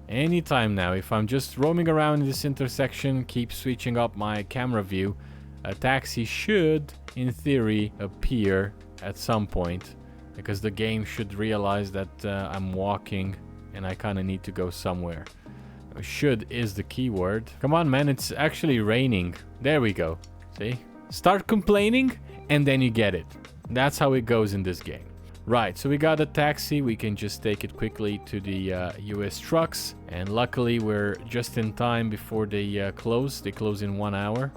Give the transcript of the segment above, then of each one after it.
anytime now. If I'm just roaming around in this intersection, keep switching up my camera view, a taxi should, in theory, appear at some point, because the game should realize that I'm walking and I kind of need to go somewhere. Should is the keyword. Come on, man, it's actually raining. There we go. See? Start complaining and then you get it. That's how it goes in this game. Right, so we got a taxi. We can just take it quickly to the US trucks. And luckily we're just in time before they close. They close in 1 hour.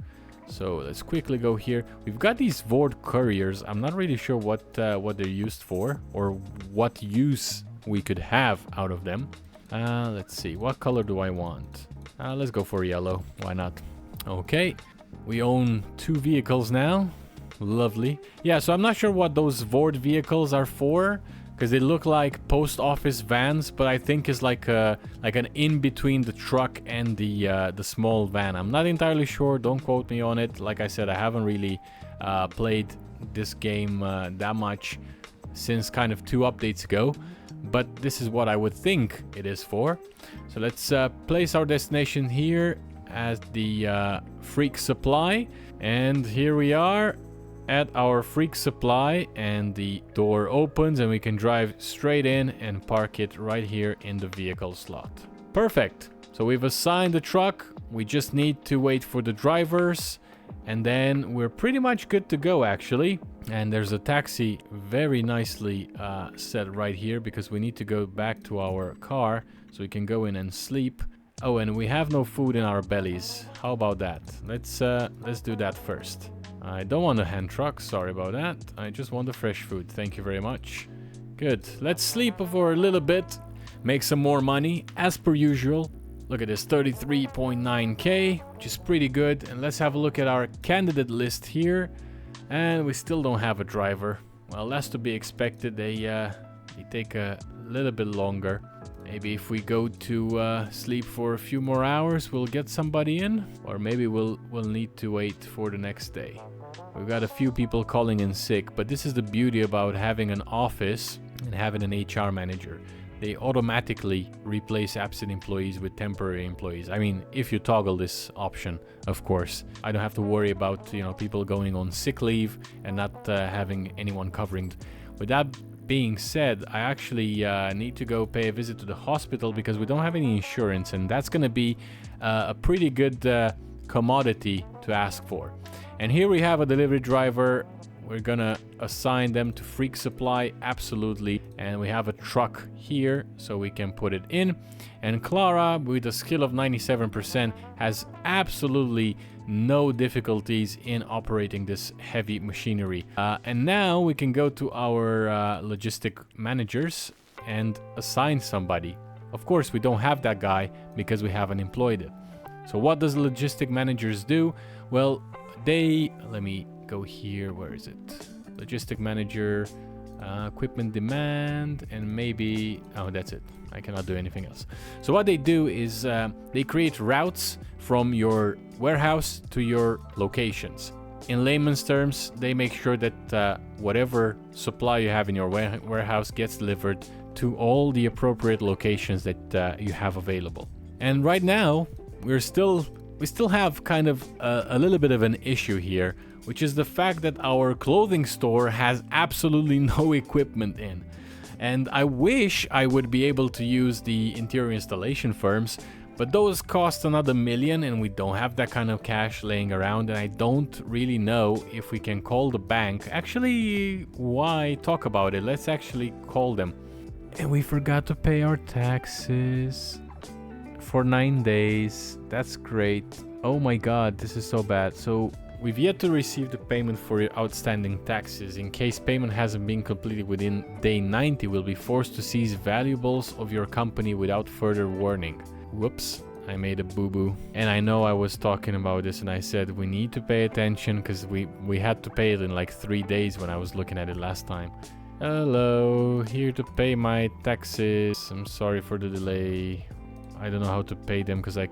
So let's quickly go here. We've got these Vord couriers. I'm not really sure what they're used for or what use we could have out of them. Let's see. What color do I want? Let's go for yellow. Why not? Okay. We own 2 vehicles now. Lovely. Yeah, so I'm not sure what those Vord vehicles are for, because they look like post office vans, but I think it's like an in between the truck and the small van. I'm not entirely sure. Don't quote me on it. Like I said, I haven't really played this game that much since kind of 2 updates ago. But this is what I would think it is for. So let's place our destination here as the Freak Supply. And here we are at our Freak Supply, and the door opens and we can drive straight in and park it right here in the vehicle slot. Perfect. So we've assigned the truck. We just need to wait for the drivers, and then we're pretty much good to go, actually. And there's a taxi very nicely set right here, because we need to go back to our car so we can go in and sleep. Oh, and we have no food in our bellies. How about that? Let's do that first. I don't want a hand truck, sorry about that. I just want the fresh food, thank you very much. Good, let's sleep for a little bit, make some more money, as per usual. Look at this, 33.9k, which is pretty good. And let's have a look at our candidate list here. And we still don't have a driver. Well, that's to be expected. They take a little bit longer. Maybe if we go to sleep for a few more hours, we'll get somebody in. Or maybe we'll need to wait for the next day. We've got a few people calling in sick, but this is the beauty about having an office and having an HR manager. They automatically replace absent employees with temporary employees. I mean, if you toggle this option, of course. I don't have to worry about, people going on sick leave and not having anyone covering. With that being said, I actually need to go pay a visit to the hospital because we don't have any insurance, and that's going to be a pretty good commodity to ask for. And here we have a delivery driver. We're gonna assign them to Freak Supply, absolutely. And we have a truck here, so we can put it in. And Clara, with a skill of 97%, has absolutely no difficulties in operating this heavy machinery. And now we can go to our logistic managers and assign somebody. Of course, we don't have that guy because we haven't employed it. So what does logistic managers do? Well, let me go here. Where is it? Logistic manager, equipment demand, and maybe, oh, that's it. I cannot do anything else. So what they do is they create routes from your warehouse to your locations. In layman's terms, they make sure that whatever supply you have in your warehouse gets delivered to all the appropriate locations that you have available. And right now, we still have kind of a little bit of an issue here, which is the fact that our clothing store has absolutely no equipment in. And I wish I would be able to use the interior installation firms, but those cost another $1 million, and we don't have that kind of cash laying around, and I don't really know if we can call the bank. Actually, why talk about it? Let's actually call them. And we forgot to pay our taxes for 9 days. That's great. Oh my god, this is so bad. So we've yet to receive the payment for your outstanding taxes. In case payment hasn't been completed within day 90, we'll be forced to seize valuables of your company without further warning. Whoops, I made a boo-boo. And I know I was talking about this and I said we need to pay attention because we had to pay it in like 3 days when I was looking at it last time. Hello, here to pay my taxes. I'm sorry for the delay. I don't know how to pay them because I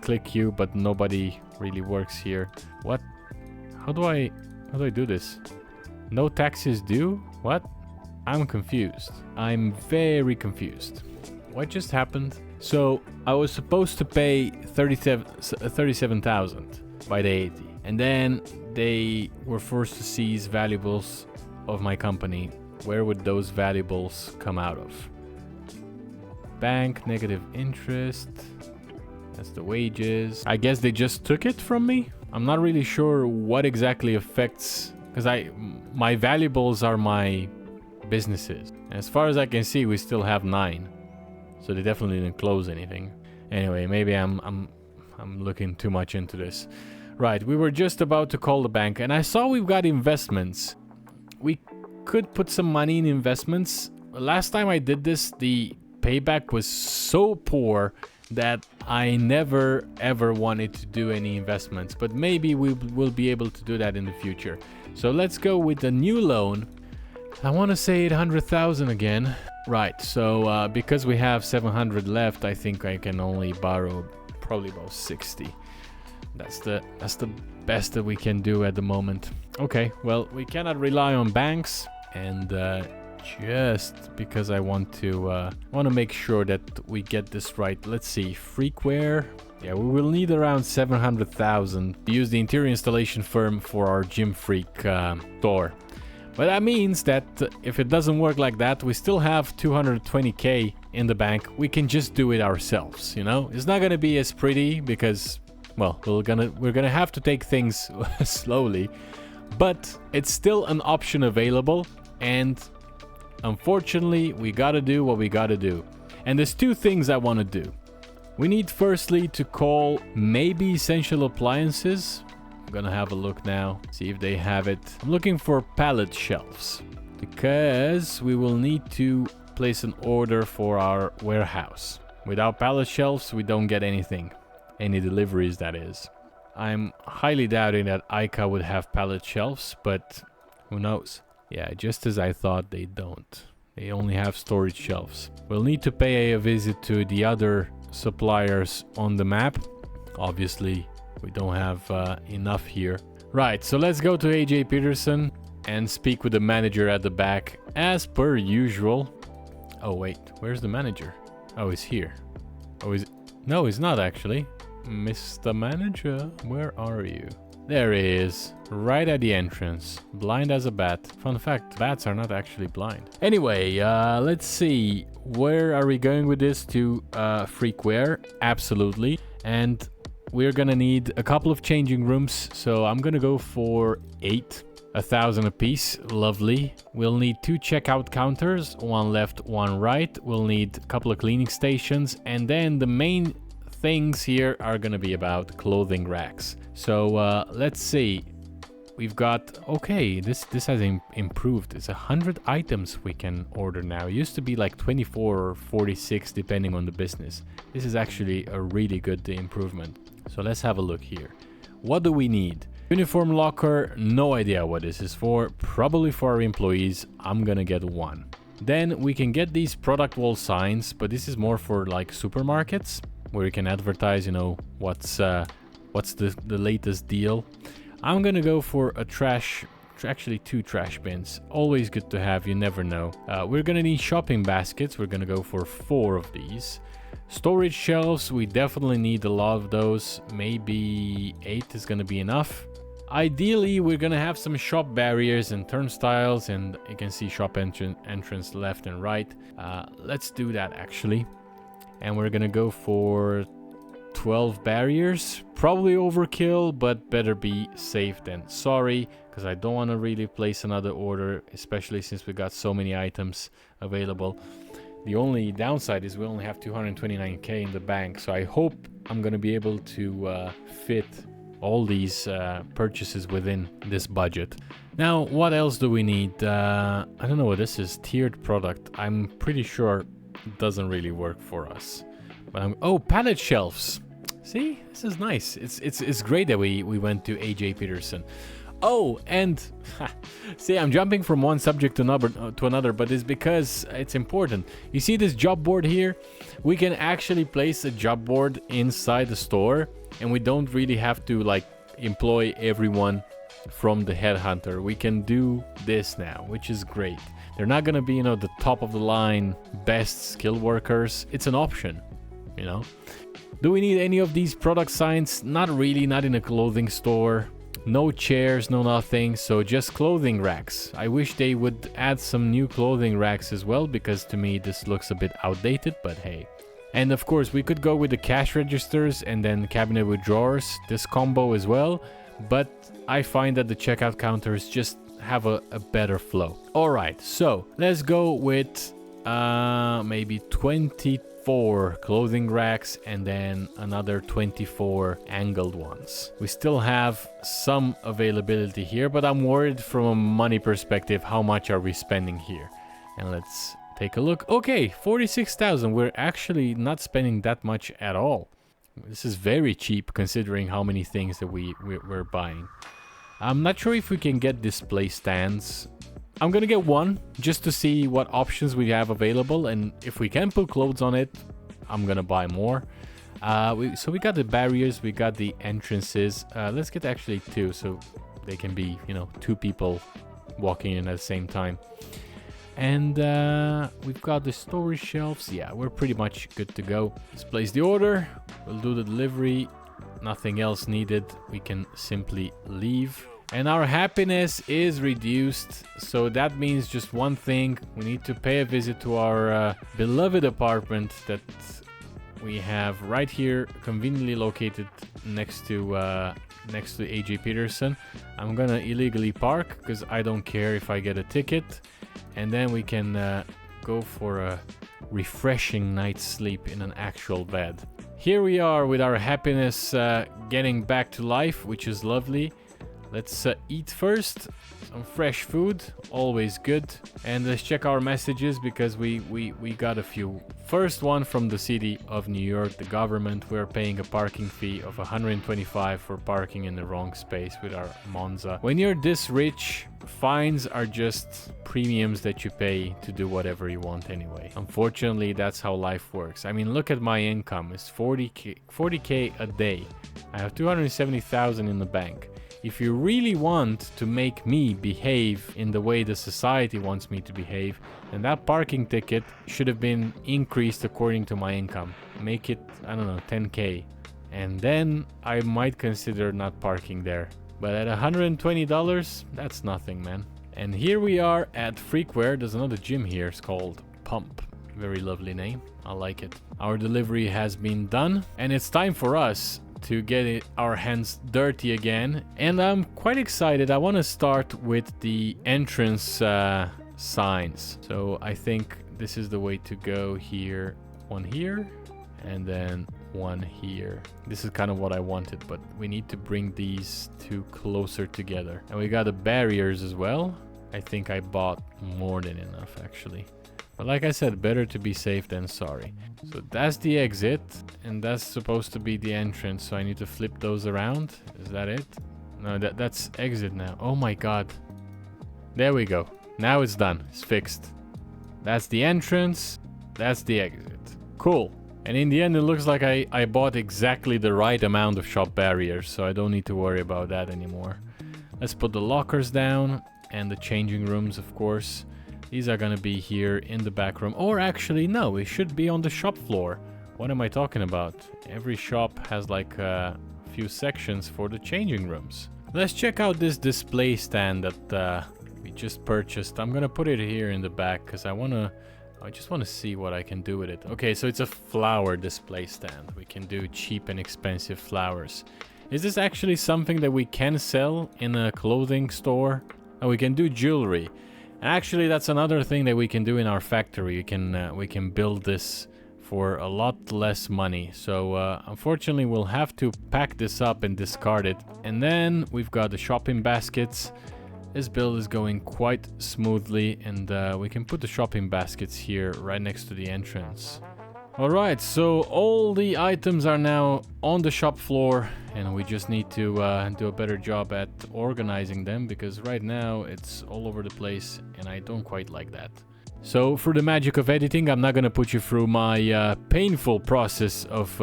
click you, but nobody really works here. What? How do I do this? No taxes due? What? I'm confused. I'm very confused. What just happened? So I was supposed to pay 37,000 by the 80, and then they were forced to seize valuables of my company. Where would those valuables come out of? Bank, negative interest. That's the wages. I guess they just took it from me. I'm not really sure what exactly affects, because my valuables are my businesses. As far as I can see, we still have 9. So they definitely didn't close anything. Anyway, maybe I'm looking too much into this. Right, we were just about to call the bank, and I saw we've got investments. We could put some money in investments. Last time I did this, the payback was so poor that I never ever wanted to do any investments, but maybe we will be able to do that in the future. So let's go with a new loan. I want to say 800,000 again. Right, so because we have 700 left, I think I can only borrow probably about 60. That's the best that we can do at the moment. Okay, well, we cannot rely on banks, and just because I want to make sure that we get this right. Let's see, freakware. Yeah, we will need around 700,000 to use the interior installation firm for our Gym Freak store. But that means that if it doesn't work like that, we still have 220k in the bank. We can just do it ourselves, you know? It's not gonna be as pretty because, well, we're gonna have to take things slowly, but it's still an option available, and unfortunately, we gotta do what we gotta do. And there's 2 things I want to do. We need firstly to call maybe Essential Appliances. I'm gonna have a look now, see if they have it. I'm looking for pallet shelves because we will need to place an order for our warehouse. Without pallet shelves, we don't get anything. Any deliveries, that is. I'm highly doubting that ICA would have pallet shelves, but who knows? Yeah, just as I thought, they don't. They only have storage shelves. We'll need to pay a visit to the other suppliers on the map. Obviously, we don't have enough here. Right, so let's go to AJ Peterson and speak with the manager at the back as per usual. Oh wait, where's the manager? Oh, he's here. Oh, no, he's not actually. Mr. Manager, where are you? There he is, right at the entrance, blind as a bat. Fun fact, bats are not actually blind. Anyway, let's see, where are we going with this? To freakware, absolutely. And we're gonna need a couple of changing rooms, so I'm gonna go for 8. 1,000 apiece, lovely. We'll need 2 checkout counters, 1 left, 1 right. We'll need a couple of cleaning stations, and then the main things here are gonna be about clothing racks. So let's see, we've got, okay, this has improved. It's 100 items we can order now. It used to be like 24 or 46 depending on the business. This is actually a really good improvement. So let's have a look here. What do we need? Uniform locker, no idea what this is for. Probably for our employees. I'm gonna get 1. Then we can get these product wall signs, but this is more for like supermarkets, where you can advertise, you know, what's the latest deal. I'm gonna go for a actually 2 trash bins. Always good to have, you never know. We're gonna need shopping baskets. We're gonna go for 4 of these. Storage shelves, we definitely need a lot of those. Maybe 8 is gonna be enough. Ideally, we're gonna have some shop barriers and turnstiles, and you can see shop entrance left and right. Let's do that actually. And we're gonna go for 12 barriers. Probably overkill, but better be safe than sorry, because I don't want to really place another order, especially since we got so many items available. The only downside is we only have 229k in the bank, so I hope I'm gonna be able to fit all these purchases within this budget. Now, what else do we need? I don't know what this is. Tiered product. I'm pretty sure it doesn't really work for us. But oh, pallet shelves. See, this is nice. It's great that we went to AJ Peterson. Oh, and see, I'm jumping from one subject to another, but it's because it's important. You see this job board here? We can actually place a job board inside the store, and we don't really have to like employ everyone from the headhunter. We can do this now, which is great. They're not gonna be, you know, the top of the line best skilled workers. It's an option. you know. Do we need any of these product signs? Not really, not in a clothing store. No chairs, no nothing, so just clothing racks. I wish they would add some new clothing racks as well, because to me this looks a bit outdated, but hey. And of course we could go with the cash registers and then cabinet with drawers, this combo as well, but I find that the checkout counters just have a better flow. Alright, so let's go with maybe 24 clothing racks and then another 24 angled ones. We still have some availability here, but I'm worried from a money perspective, how much are we spending here? And let's take a look. Okay, 46,000. We're actually not spending that much at all. This is very cheap considering how many things that we're buying. I'm not sure if we can get display stands. I'm gonna get one just to see what options we have available, and if we can put clothes on it, I'm gonna buy more. So we got the barriers, we got the entrances. Let's get actually two, so they can be, you know, two people walking in at the same time. And we've got the storage shelves. Yeah, we're pretty much good to go. Let's place the order. We'll do the delivery. Nothing else needed. We can simply leave. And our happiness is reduced. So that means just one thing. We need to pay a visit to our beloved apartment that we have right here, conveniently located next to AJ Peterson. I'm gonna illegally park because I don't care if I get a ticket. And then we can go for a refreshing night's sleep in an actual bed. Here we are with our happiness getting back to life, which is lovely. Let's eat first. Some fresh food, always good. And let's check our messages because we got a few. First one from the city of New York, the government. We're paying a parking fee of $125 for parking in the wrong space with our Monza. When you're this rich, fines are just premiums that you pay to do whatever you want anyway. Unfortunately, that's how life works. I mean, look at my income. It's 40K a day. I have 270,000 in the bank. If you really want to make me behave in the way the society wants me to behave, then that parking ticket should have been increased according to my income. Make it, I don't know, 10K. And then I might consider not parking there. But at $120, that's nothing, man. And here we are at Freakware. There's another gym here. It's called Pump. Very lovely name. I like it. Our delivery has been done. And it's time for us to get our hands dirty again. And I'm quite excited. I want to start with the entrance signs. So I think this is the way to go here. One here. And then one here. This is kind of what I wanted, but we need to bring these two closer together. And we got the barriers as well. I think I bought more than enough actually. But like I said, better to be safe than sorry. So that's the exit, and that's supposed to be the entrance. So I need to flip those around. Is that it? No, that's exit now. Oh my god. There we go. Now it's done. It's fixed. That's the entrance. That's the exit. Cool. And in the end, it looks like I bought exactly the right amount of shop barriers, so I don't need to worry about that anymore. Let's put the lockers down and the changing rooms, of course. These are gonna be here in the back room. Or actually, no, it should be on the shop floor. What am I talking about? Every shop has like a few sections for the changing rooms. Let's check out this display stand that we just purchased. I'm gonna put it here in the back because I just want to see what I can do with it. Okay, so it's a flower display stand. We can do cheap and expensive flowers. Is this actually something that we can sell in a clothing store? Oh, we can do jewelry. Actually, that's another thing that we can do in our factory. We can build this for a lot less money. So unfortunately, we'll have to pack this up and discard it. And then we've got the shopping baskets. This build is going quite smoothly, and we can put the shopping baskets here right next to the entrance. Alright, so all the items are now on the shop floor, and we just need to do a better job at organizing them, because right now it's all over the place and I don't quite like that. So for the magic of editing, I'm not gonna put you through my painful process of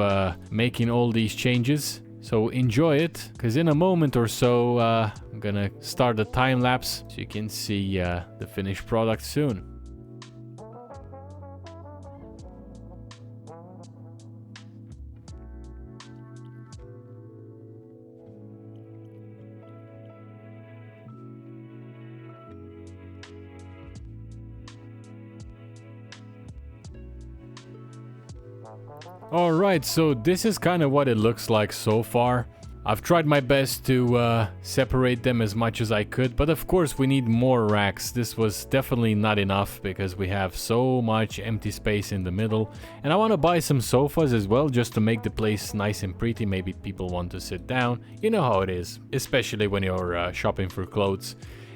making all these changes. So enjoy it, because in a moment or so I'm gonna start the time lapse so you can see the finished product soon. Alright, so this is kind of what it looks like so far. I've tried my best to separate them as much as I could, but of course we need more racks. This was definitely not enough because we have so much empty space in the middle. And I want to buy some sofas as well, just to make the place nice and pretty. Maybe people want to sit down. You know how it is, especially when you're shopping for clothes.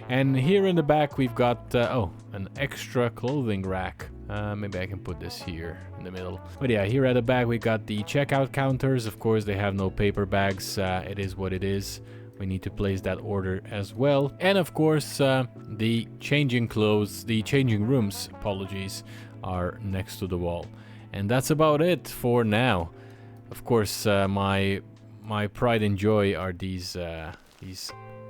And here in the back we've got, an extra clothing rack. Maybe I can put this here in the middle. But yeah, here at the back we got the checkout counters. Of course, they have no paper bags. It is what it is. We need to place that order as well. And of course, the changing clothes, the changing rooms, apologies, are next to the wall. And that's about it for now. Of course, my pride and joy are these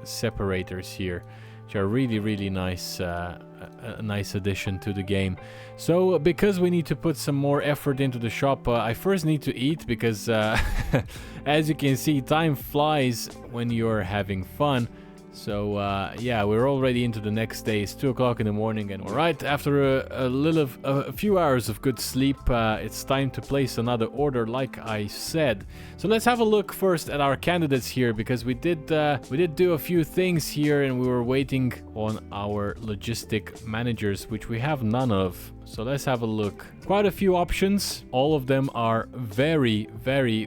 separators here, which are really nice, a nice addition to the game. So because we need to put some more effort into the shop, I first need to eat because as you can see, time flies when you're having fun. So yeah, we're already into the next day. It's 2 o'clock in the morning, and alright, after a few hours of good sleep, it's time to place another order, like I said. So let's have a look first at our candidates here, because we did do a few things here, and we were waiting on our logistic managers, which we have none of. So let's have a look. Quite a few options. All of them are very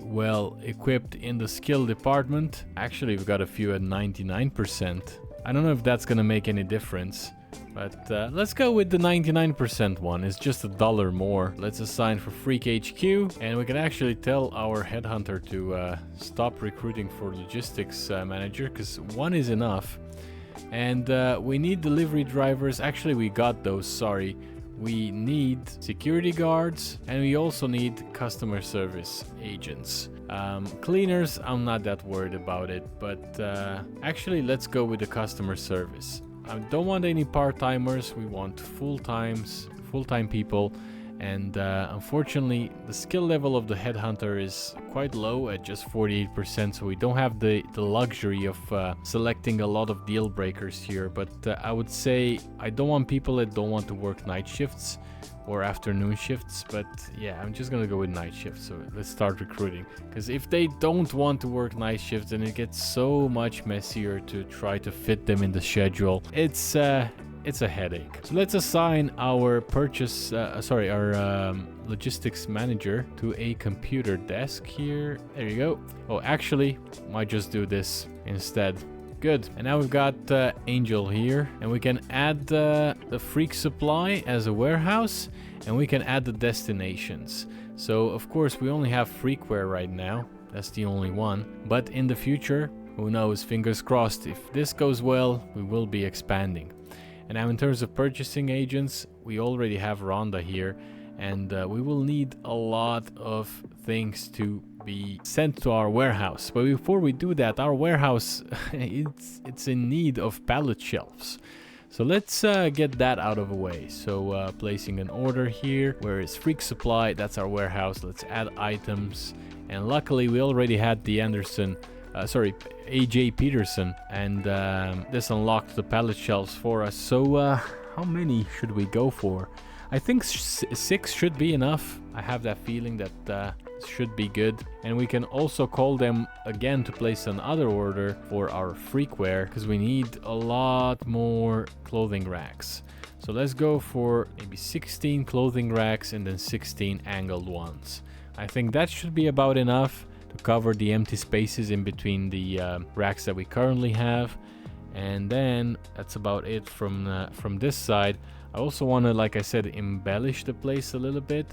well equipped in the skill department. Actually, we've got a few at 99%. I don't know if that's gonna make any difference, but let's go with the 99% one. It's just $1 more. Let's assign for Freak HQ, and we can actually tell our headhunter to stop recruiting for logistics manager, because one is enough. And we need delivery drivers. Actually, we got those, sorry. We need security guards, and we also need customer service agents. Cleaners, I'm not that worried about it, but actually let's go with the customer service. I don't want any part-timers, we want full-time people. And unfortunately, the skill level of the headhunter is quite low at just 48%, so we don't have the luxury of selecting a lot of deal breakers here. But I would say I don't want people that don't want to work night shifts or afternoon shifts. But yeah, I'm just gonna go with night shifts. So let's start recruiting, because if they don't want to work night shifts, then it gets so much messier to try to fit them in the schedule. It's a headache. So let's assign our logistics manager to a computer desk here. There you go. Oh, actually, might just do this instead. Good. And now we've got Angel here, and we can add the Freak Supply as a warehouse, and we can add the destinations. So of course we only have Freakware right now. That's the only one. But in the future, who knows? Fingers crossed. If this goes well, we will be expanding. And now in terms of purchasing agents, we already have Rhonda here, and we will need a lot of things to be sent to our warehouse. But before we do that, our warehouse, it's in need of pallet shelves. So let's get that out of the way. So placing an order here. Where is Freak Supply? That's our warehouse. Let's add items. And luckily we already had the AJ Peterson, and this unlocked the pallet shelves for us. So how many should we go for? I think 6 should be enough. I have that feeling that should be good. And we can also call them again to place another order for our Freakware, because we need a lot more clothing racks. So let's go for maybe 16 clothing racks and then 16 angled ones. I think that should be about enough to cover the empty spaces in between the racks that we currently have. And then that's about it from this side. I also want to, like I said, embellish the place a little bit.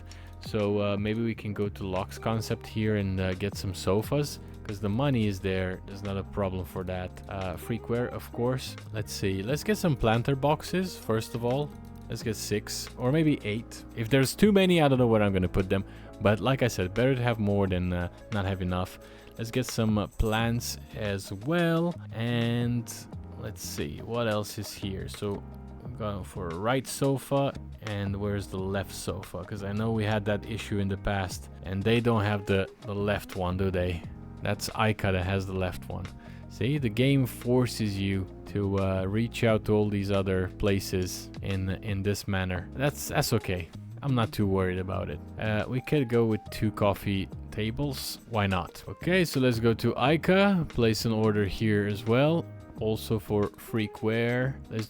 So maybe we can go to Locke's concept here and get some sofas, because the money is there. There's not a problem for that. Freakware, of course. Let's see. Let's get some planter boxes first of all. Let's get 6 or maybe 8. If there's too many, I don't know where I'm going to put them. But like I said, better to have more than not have enough. Let's get some plants as well. And let's see, what else is here? So I'm going for a right sofa. And where's the left sofa? Because I know we had that issue in the past. And they don't have the left one, do they? That's Ica that has the left one. See, the game forces you to reach out to all these other places in this manner. That's okay. I'm not too worried about it. We could go with 2 coffee tables. Why not? Okay, so let's go to Ica. Place an order here as well. Also for freakware. Let's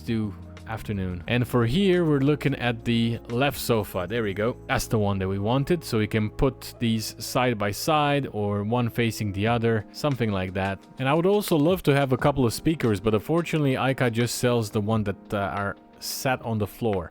do afternoon. And for here, we're looking at the left sofa. There we go. That's the one that we wanted. So we can put these side by side or one facing the other, something like that. And I would also love to have a couple of speakers, but unfortunately, Ica just sells the one that are sat on the floor.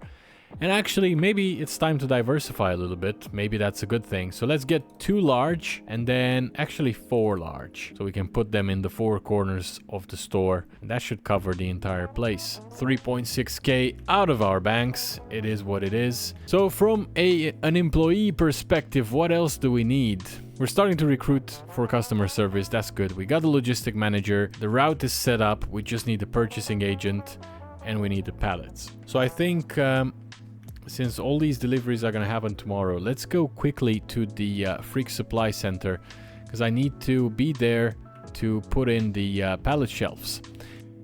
And actually, maybe it's time to diversify a little bit. Maybe that's a good thing. So let's get 2 large and then actually 4 large. So we can put them in the 4 corners of the store. And that should cover the entire place. 3.6k out of our banks. It is what it is. So from an employee perspective, what else do we need? We're starting to recruit for customer service. That's good. We got the logistic manager. The route is set up. We just need the purchasing agent and we need the pallets. So I think since all these deliveries are going to happen tomorrow, let's go quickly to the Freak Supply Center because I need to be there to put in the pallet shelves.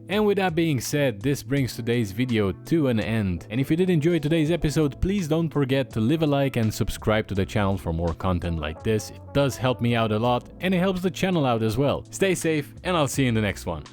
And with that being said, this brings today's video to an end. And if you did enjoy today's episode, please don't forget to leave a like and subscribe to the channel for more content like this. It does help me out a lot and it helps the channel out as well. Stay safe and I'll see you in the next one.